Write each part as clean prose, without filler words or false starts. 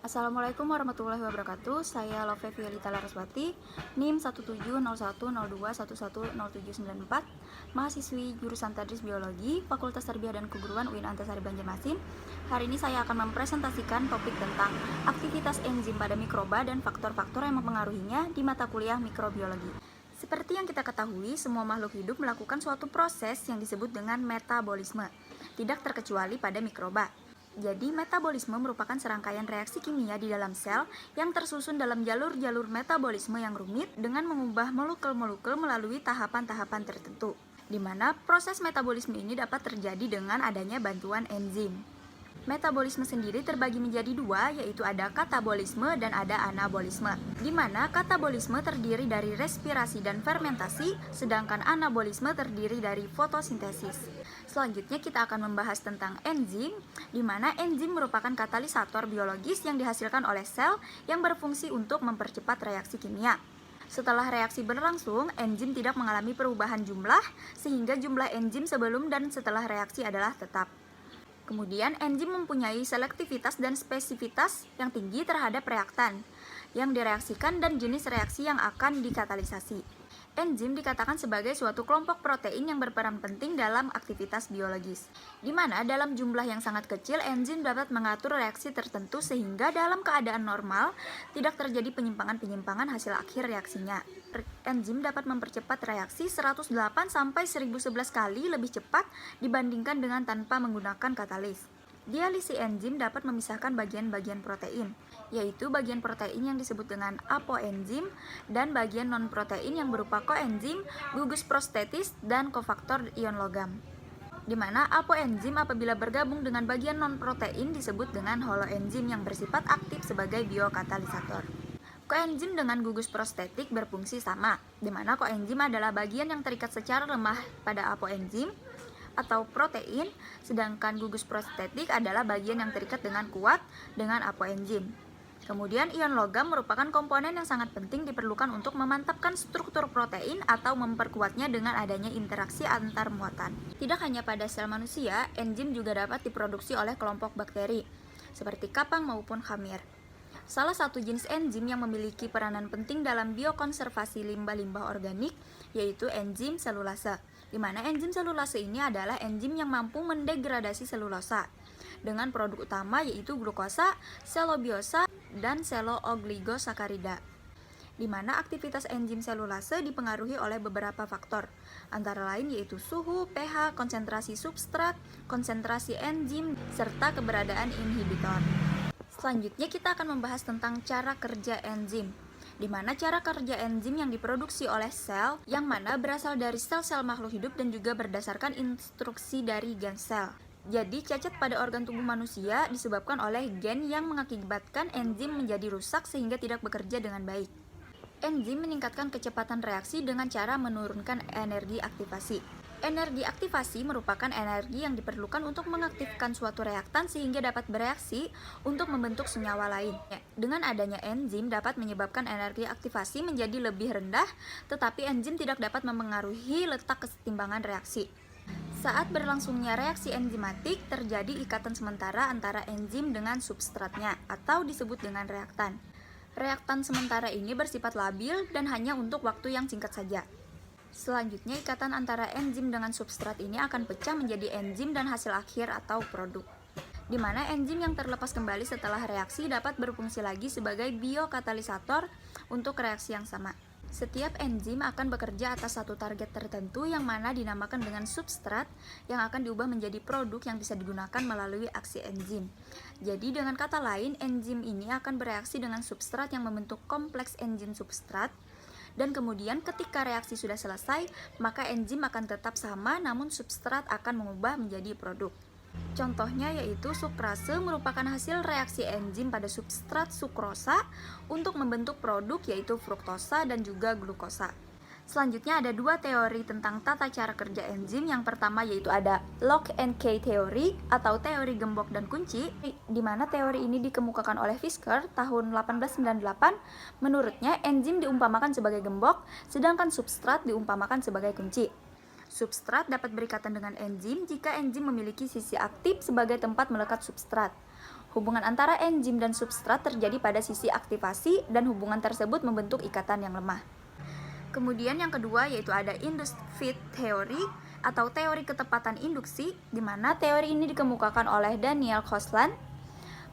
Assalamualaikum warahmatullahi wabarakatuh. Saya Love Violita Laraswati, NIM 1700102110794, mahasiswi jurusan Tadris Biologi, Fakultas Tarbiyah dan Keguruan UIN Antasari Banjarmasin. Hari ini saya akan mempresentasikan topik tentang aktivitas enzim pada mikroba dan faktor-faktor yang mempengaruhinya di mata kuliah mikrobiologi. Seperti yang kita ketahui, semua makhluk hidup melakukan suatu proses yang disebut dengan metabolisme, tidak terkecuali pada mikroba. Jadi, metabolisme merupakan serangkaian reaksi kimia di dalam sel yang tersusun dalam jalur-jalur metabolisme yang rumit dengan mengubah molekul-molekul melalui tahapan-tahapan tertentu, di mana proses metabolisme ini dapat terjadi dengan adanya bantuan enzim. Metabolisme sendiri terbagi menjadi dua, yaitu ada katabolisme dan ada anabolisme, di mana katabolisme terdiri dari respirasi dan fermentasi, sedangkan anabolisme terdiri dari fotosintesis. Selanjutnya kita akan membahas tentang enzim, di mana enzim merupakan katalisator biologis yang dihasilkan oleh sel yang berfungsi untuk mempercepat reaksi kimia. Setelah reaksi berlangsung, enzim tidak mengalami perubahan jumlah, sehingga jumlah enzim sebelum dan setelah reaksi adalah tetap. Kemudian, enzim mempunyai selektivitas dan spesifitas yang tinggi terhadap reaktan yang direaksikan dan jenis reaksi yang akan dikatalisasi. Enzim dikatakan sebagai suatu kelompok protein yang berperan penting dalam aktivitas biologis, di mana dalam jumlah yang sangat kecil enzim dapat mengatur reaksi tertentu sehingga dalam keadaan normal tidak terjadi penyimpangan-penyimpangan hasil akhir reaksinya. Enzim dapat mempercepat reaksi 108 sampai 1011 kali lebih cepat dibandingkan dengan tanpa menggunakan katalis. Dialisi enzim dapat memisahkan bagian-bagian protein, yaitu bagian protein yang disebut dengan apoenzim dan bagian non-protein yang berupa koenzim, gugus prostetis, dan kofaktor ion logam. Di mana apoenzim apabila bergabung dengan bagian non-protein disebut dengan holoenzim yang bersifat aktif sebagai biokatalisator. Koenzim dengan gugus prostetik berfungsi sama, di mana koenzim adalah bagian yang terikat secara lemah pada apoenzim atau protein, sedangkan gugus prostetik adalah bagian yang terikat dengan kuat dengan apoenzim. Kemudian ion logam merupakan komponen yang sangat penting diperlukan untuk memantapkan struktur protein atau memperkuatnya dengan adanya interaksi antar muatan. Tidak hanya pada sel manusia, enzim juga dapat diproduksi oleh kelompok bakteri, seperti kapang maupun khamir. Salah satu jenis enzim yang memiliki peranan penting dalam biokonservasi limbah-limbah organik yaitu enzim selulase, di mana enzim selulase ini adalah enzim yang mampu mendegradasi selulosa dengan produk utama yaitu glukosa, selobiosa, dan seloogligosakarida, di mana aktivitas enzim selulase dipengaruhi oleh beberapa faktor, antara lain yaitu suhu, pH, konsentrasi substrat, konsentrasi enzim, serta keberadaan inhibitor. Selanjutnya kita akan membahas tentang cara kerja enzim, di mana cara kerja enzim yang diproduksi oleh sel yang mana berasal dari sel-sel makhluk hidup dan juga berdasarkan instruksi dari gen sel. Jadi cacat pada organ tubuh manusia disebabkan oleh gen yang mengakibatkan enzim menjadi rusak sehingga tidak bekerja dengan baik. Enzim meningkatkan kecepatan reaksi dengan cara menurunkan energi aktivasi. Energi aktivasi merupakan energi yang diperlukan untuk mengaktifkan suatu reaktan sehingga dapat bereaksi untuk membentuk senyawa lain. Dengan adanya enzim dapat menyebabkan energi aktivasi menjadi lebih rendah, tetapi enzim tidak dapat mempengaruhi letak kesetimbangan reaksi. Saat berlangsungnya reaksi enzimatik, terjadi ikatan sementara antara enzim dengan substratnya, atau disebut dengan reaktan. Reaktan sementara ini bersifat labil dan hanya untuk waktu yang singkat saja. Selanjutnya, ikatan antara enzim dengan substrat ini akan pecah menjadi enzim dan hasil akhir atau produk, di mana enzim yang terlepas kembali setelah reaksi dapat berfungsi lagi sebagai biokatalisator untuk reaksi yang sama. Setiap enzim akan bekerja atas satu target tertentu yang mana dinamakan dengan substrat yang akan diubah menjadi produk yang bisa digunakan melalui aksi enzim. Jadi dengan kata lain, enzim ini akan bereaksi dengan substrat yang membentuk kompleks enzim substrat. Dan kemudian ketika reaksi sudah selesai, maka enzim akan tetap sama namun substrat akan mengubah menjadi produk. Contohnya yaitu sukrase merupakan hasil reaksi enzim pada substrat sukrosa untuk membentuk produk yaitu fruktosa dan juga glukosa. Selanjutnya ada dua teori tentang tata cara kerja enzim. Yang pertama yaitu ada lock and key teori atau teori gembok dan kunci, di mana teori ini dikemukakan oleh Fisker tahun 1898. Menurutnya enzim diumpamakan sebagai gembok, sedangkan substrat diumpamakan sebagai kunci. Substrat dapat berikatan dengan enzim jika enzim memiliki sisi aktif sebagai tempat melekat substrat. Hubungan antara enzim dan substrat terjadi pada sisi aktivasi dan hubungan tersebut membentuk ikatan yang lemah. Kemudian yang kedua yaitu ada induced fit theory atau teori ketepatan induksi, di mana teori ini dikemukakan oleh Daniel Kostland.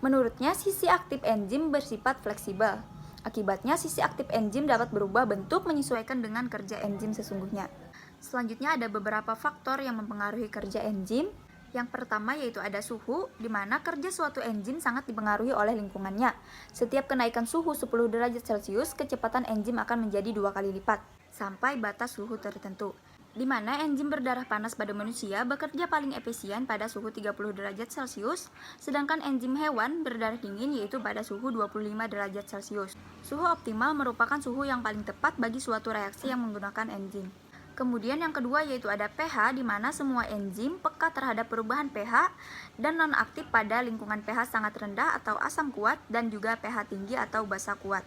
Menurutnya, sisi aktif enzim bersifat fleksibel. Akibatnya, sisi aktif enzim dapat berubah bentuk menyesuaikan dengan kerja enzim sesungguhnya. Selanjutnya ada beberapa faktor yang mempengaruhi kerja enzim. Yang pertama yaitu ada suhu, di mana kerja suatu enzim sangat dipengaruhi oleh lingkungannya. Setiap kenaikan suhu 10 derajat Celcius, kecepatan enzim akan menjadi 2 kali lipat, sampai batas suhu tertentu. Di mana enzim berdarah panas pada manusia bekerja paling efisien pada suhu 30 derajat Celcius, sedangkan enzim hewan berdarah dingin yaitu pada suhu 25 derajat Celcius. Suhu optimal merupakan suhu yang paling tepat bagi suatu reaksi yang menggunakan enzim. Kemudian yang kedua yaitu ada pH, di mana semua enzim peka terhadap perubahan pH dan non-aktif pada lingkungan pH sangat rendah atau asam kuat dan juga pH tinggi atau basa kuat.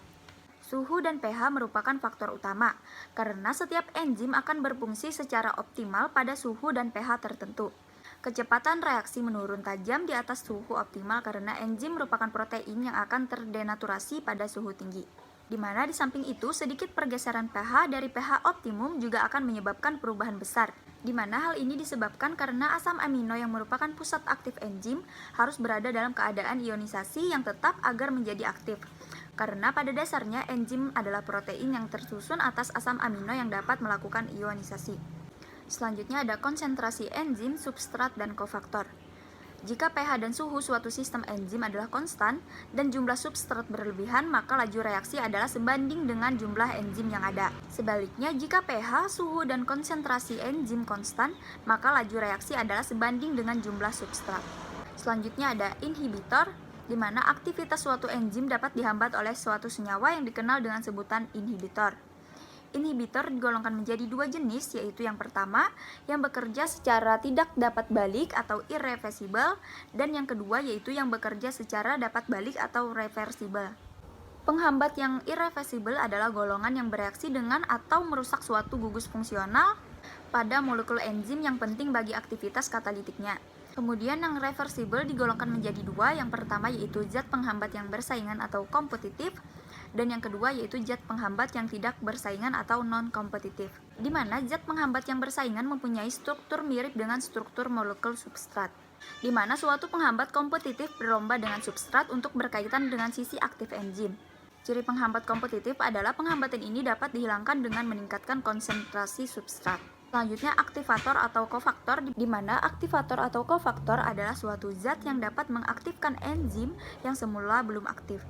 Suhu dan pH merupakan faktor utama, karena setiap enzim akan berfungsi secara optimal pada suhu dan pH tertentu. Kecepatan reaksi menurun tajam di atas suhu optimal karena enzim merupakan protein yang akan terdenaturasi pada suhu tinggi. Di mana di samping itu sedikit pergeseran pH dari pH optimum juga akan menyebabkan perubahan besar. Di mana hal ini disebabkan karena asam amino yang merupakan pusat aktif enzim harus berada dalam keadaan ionisasi yang tetap agar menjadi aktif. Karena pada dasarnya enzim adalah protein yang tersusun atas asam amino yang dapat melakukan ionisasi. Selanjutnya ada konsentrasi enzim, substrat, dan kofaktor. Jika pH dan suhu suatu sistem enzim adalah konstan dan jumlah substrat berlebihan, maka laju reaksi adalah sebanding dengan jumlah enzim yang ada. Sebaliknya, jika pH, suhu, dan konsentrasi enzim konstan, maka laju reaksi adalah sebanding dengan jumlah substrat. Selanjutnya ada inhibitor, di mana aktivitas suatu enzim dapat dihambat oleh suatu senyawa yang dikenal dengan sebutan inhibitor. Inhibitor digolongkan menjadi dua jenis, yaitu yang pertama yang bekerja secara tidak dapat balik atau irreversible, dan yang kedua yaitu yang bekerja secara dapat balik atau reversible. Penghambat yang irreversible adalah golongan yang bereaksi dengan atau merusak suatu gugus fungsional pada molekul enzim yang penting bagi aktivitas katalitiknya. Kemudian yang reversible digolongkan menjadi dua, yang pertama yaitu zat penghambat yang bersaingan atau kompetitif, dan yang kedua yaitu zat penghambat yang tidak bersaingan atau non-kompetitif, di mana zat penghambat yang bersaingan mempunyai struktur mirip dengan struktur molekul substrat, di mana suatu penghambat kompetitif berlomba dengan substrat untuk berkaitan dengan sisi aktif enzim. Ciri penghambat kompetitif adalah penghambatan ini dapat dihilangkan dengan meningkatkan konsentrasi substrat. Selanjutnya aktivator atau kofaktor, di mana aktivator atau kofaktor adalah suatu zat yang dapat mengaktifkan enzim yang semula belum aktif.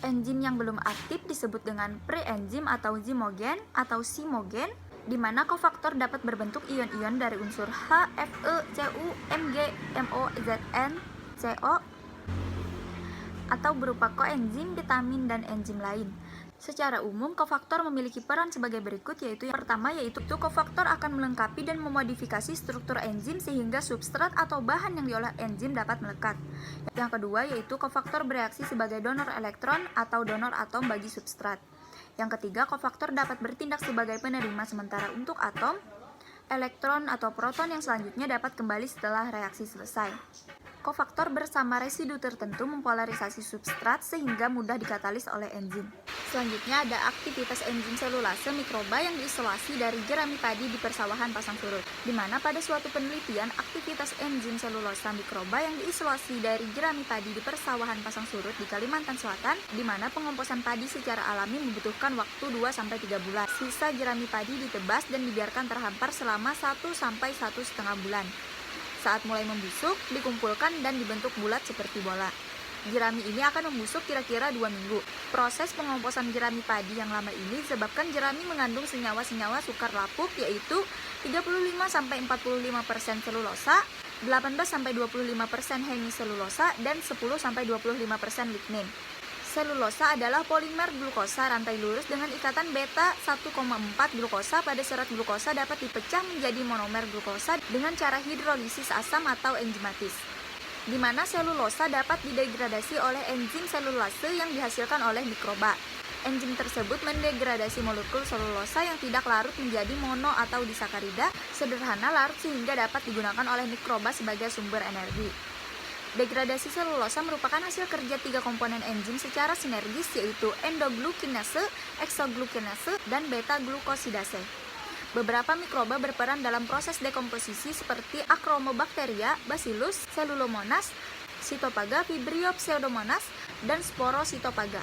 Enzim yang belum aktif disebut dengan preenzim atau zymogen atau simogen, di mana kofaktor dapat berbentuk ion-ion dari unsur H, Fe, Cu, Mg, Mo, Zn, Co, atau berupa koenzim, vitamin, dan enzim lain. Secara umum, kofaktor memiliki peran sebagai berikut, yaitu yang pertama yaitu kofaktor akan melengkapi dan memodifikasi struktur enzim sehingga substrat atau bahan yang diolah enzim dapat melekat. Yang kedua yaitu kofaktor bereaksi sebagai donor elektron atau donor atom bagi substrat. Yang ketiga, kofaktor dapat bertindak sebagai penerima sementara untuk atom, elektron atau proton yang selanjutnya dapat kembali setelah reaksi selesai. Kofaktor bersama residu tertentu mempolarisasi substrat sehingga mudah dikatalis oleh enzim. Selanjutnya ada aktivitas enzim selulase mikroba yang diisolasi dari jerami padi di persawahan pasang surut, di mana pada suatu penelitian aktivitas enzim selulosa mikroba yang diisolasi dari jerami padi di persawahan pasang surut di Kalimantan Selatan, di mana pengomposan padi secara alami membutuhkan waktu 2-3 bulan. Sisa jerami padi ditebas dan dibiarkan terhampar selama 1-1,5 bulan. Saat mulai membusuk, dikumpulkan dan dibentuk bulat seperti bola. Jerami ini akan membusuk kira-kira 2 minggu. Proses pengomposan jerami padi yang lama ini disebabkan jerami mengandung senyawa-senyawa sukar lapuk, yaitu 35-45% selulosa, 18-25% hemiselulosa, dan 10-25% lignin. Selulosa adalah polimer glukosa rantai lurus dengan ikatan beta 1,4 glukosa pada serat glukosa dapat dipecah menjadi monomer glukosa dengan cara hidrolisis asam atau enzimatis, di mana selulosa dapat didegradasi oleh enzim selulase yang dihasilkan oleh mikroba. Enzim tersebut mendegradasi molekul selulosa yang tidak larut menjadi mono atau disakarida sederhana larut sehingga dapat digunakan oleh mikroba sebagai sumber energi. Degradasi selulosa merupakan hasil kerja 3 komponen enzim secara sinergis, yaitu endoglukinase, eksoglukinase, dan beta-glukosidase. Beberapa mikroba berperan dalam proses dekomposisi seperti Achromobacteria, Bacillus, Cellulomonas, Cytophaga, Vibrio Pseudomonas, dan Sporositopaga.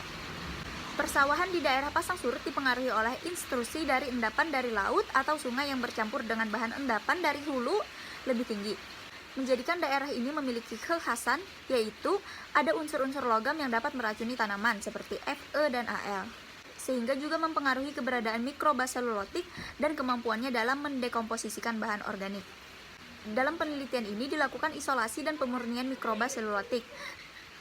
Persawahan di daerah pasang surut dipengaruhi oleh intrusi dari endapan dari laut atau sungai yang bercampur dengan bahan endapan dari hulu lebih tinggi, menjadikan daerah ini memiliki kekhasan, yaitu ada unsur-unsur logam yang dapat meracuni tanaman seperti Fe dan Al, sehingga juga mempengaruhi keberadaan mikroba selulotik dan kemampuannya dalam mendekomposisikan bahan organik. Dalam penelitian ini dilakukan isolasi dan pemurnian mikroba selulotik.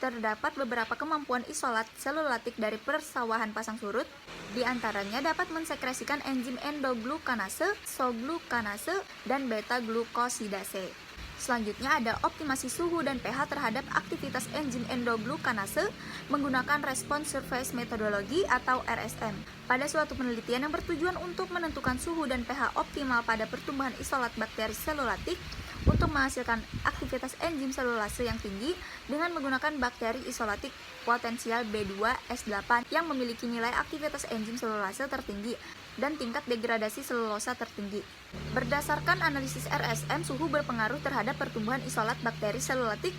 Terdapat beberapa kemampuan isolat selulotik dari persawahan pasang surut, di antaranya dapat mensekresikan enzim endoglukanase, soglukanase, dan beta-glukosidase. Selanjutnya ada optimasi suhu dan pH terhadap aktivitas enzim endoglukanase menggunakan Response Surface Methodology atau RSM. Pada suatu penelitian yang bertujuan untuk menentukan suhu dan pH optimal pada pertumbuhan isolat bakteri selulotik untuk menghasilkan aktivitas enzim selulase yang tinggi dengan menggunakan bakteri isolatik potensial B2S8 yang memiliki nilai aktivitas enzim selulase tertinggi dan tingkat degradasi selulosa tertinggi. Berdasarkan analisis RSM, suhu berpengaruh terhadap pertumbuhan isolat bakteri selulotik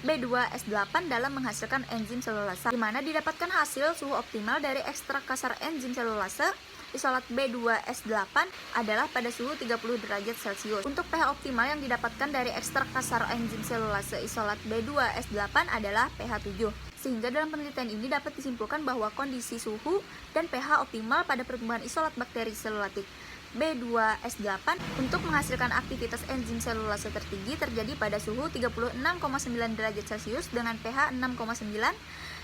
B2S8 dalam menghasilkan enzim selulase, di mana didapatkan hasil suhu optimal dari ekstrak kasar enzim selulase isolat B2S8 adalah pada suhu 30 derajat Celcius. Untuk pH optimal yang didapatkan dari ekstrak kasar enzim selulase isolat B2S8 adalah pH 7. Sehingga dalam penelitian ini dapat disimpulkan bahwa kondisi suhu dan pH optimal pada pertumbuhan isolat bakteri selulotik B2S8 untuk menghasilkan aktivitas enzim selulase tertinggi terjadi pada suhu 36,9 derajat Celcius dengan pH 6,9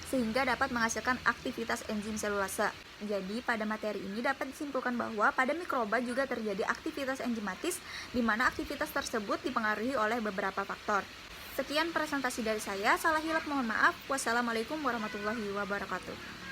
sehingga dapat menghasilkan aktivitas enzim selulase. Jadi pada materi ini dapat disimpulkan bahwa pada mikroba juga terjadi aktivitas enzimatis di mana aktivitas tersebut dipengaruhi oleh beberapa faktor. Sekian presentasi dari saya, salah hilap mohon maaf. Wassalamualaikum warahmatullahi wabarakatuh.